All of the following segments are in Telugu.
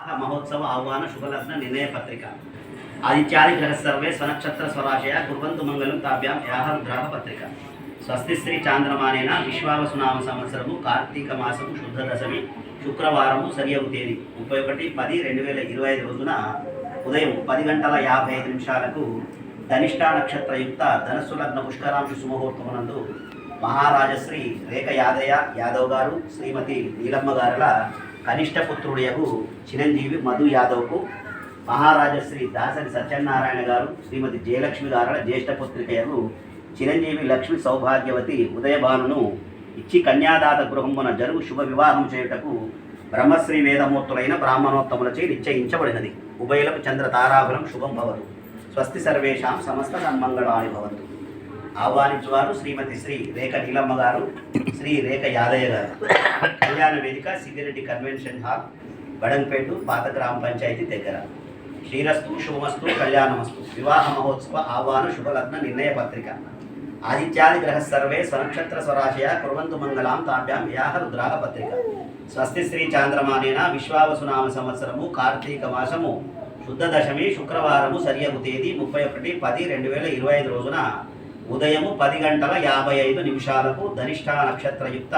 మహోత్సవ ఆహ్వాన శుభలగ్న నిర్ణయ పత్రిక ఆదిత్యాది గ్రహ సర్వే స్వనక్షత్ర స్వరాశయ కుర్వంతు మంగళం తాభ్యాం యాహ రుద్రాహ పత్రిక స్వస్తి శ్రీ చాంద్రమానేన విశ్వావసునామ సంవత్సరము కార్తీక మాసము శుద్ధ దశమి శుక్రవారము సరియగు తేదీ 31/10/2025 రోజున ఉదయం 10:55 ధనిష్టా నక్షత్రయుక్త ధనస్సు లగ్న పుష్కరాంశు సుముహూర్తమునందు మహారాజశ్రీ రేఖ యాదవ్ గారు శ్రీమతి నీలమ్మ గారుల కనిష్ట పుత్రుడియగు చిరంజీవి మధు యాదవ్కు మహారాజశ్రీ దాసరి సత్యనారాయణ గారు శ్రీమతి జయలక్ష్మి గారుల జ్యేష్ఠ పుత్రికయగు చిరంజీవి లక్ష్మి సౌభాగ్యవతి ఉదయభానును ఇచ్చి కన్యాదాత గృహమున జరుగు శుభ వివాహం చేయుటకు బ్రహ్మశ్రీ వేదమూర్తులైన బ్రాహ్మణోత్తములచే నిశ్చయించబడినది. ఉభయులకు చంద్ర తారాబలం శుభం భవతు. స్వస్తి సర్వేషాం సమస్త సన్మంగళాని భవంతు. ఆహ్వానించువారు శ్రీమతి శ్రీ రేఖ నీలమ్మ గారు, శ్రీ రేఖ యాదయ్య గారు. కళ్యాణ వేదిక సిద్దిరెడ్డి కన్వెన్షన్ హాల్, బడంపేట, పాత గ్రామ పంచాయతీ దగ్గర. శ్రీరస్తు శుభమస్తు కళ్యాణమస్తు. వివాహ మహోత్సవ ఆహ్వాన శుభలగ్న నిర్ణయ పత్రిక ఆదిత్యాది గ్రహ సర్వే స్వనక్షత్ర స్వరాశయ కుర్వంతు మంగళాం తాభ్యాం యాహ రుద్రాహ పత్రిక స్వస్తి శ్రీ చాంద్రమానేన విశ్వావసునామ సంవత్సరము కార్తీక మాసము శుద్ధ దశమి శుక్రవారము సరియగు తేదీ 31/10/2025 రోజున ఉదయము 10:55 ధనిష్టా నక్షత్రయుక్త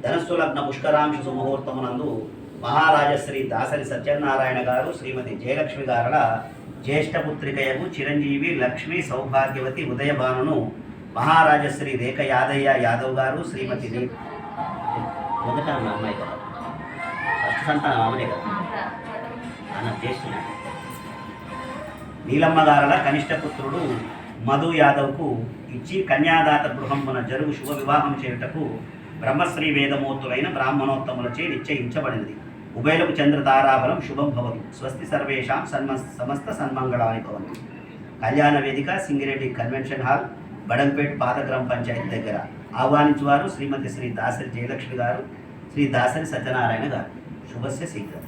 ధనస్సు లగ్న పుష్కరాంశు సుముహూర్తమునందు మహారాజశ్రీ దాసరి సత్యనారాయణ గారు శ్రీమతి జయలక్ష్మి గారుల జ్యేష్ఠ పుత్రికయగు చిరంజీవి లక్ష్మి సౌభాగ్యవతి ఉదయభానును మహారాజశ్రీ రేఖ యాదవ్ గారు శ్రీమతి మొదట అమ్మాయి కదా, ఫస్ట్ సంతానం ఆమెనే కదా అన్న జ్యేష్ఠ నీలమ్మ గారుల కనిష్ట పుత్రుడు మధు యాదవ్కు ఇచ్చి కన్యాదాత గృహమున జరుగు శుభ వివాహం చేయుటకు బ్రహ్మశ్రీ వేదమూర్తులైన బ్రాహ్మణోత్తములచే నిశ్చయించబడినది. ఉభయలకు చంద్ర తారాబలం శుభం భవతు. స్వస్తి సర్వేషాం సమస్త సన్మంగళాని భవంతు. కళ్యాణ వేదిక సింగిరెడ్డి కన్వెన్షన్ హాల్, బడంపేట్, పాత గ్రామ పంచాయతీ దగ్గర. ఆహ్వానించువారు శ్రీమతి శ్రీ దాసరి జయలక్ష్మి గారు, శ్రీ దాసరి సత్యనారాయణ గారు. శుభస్య శీఘ్రం.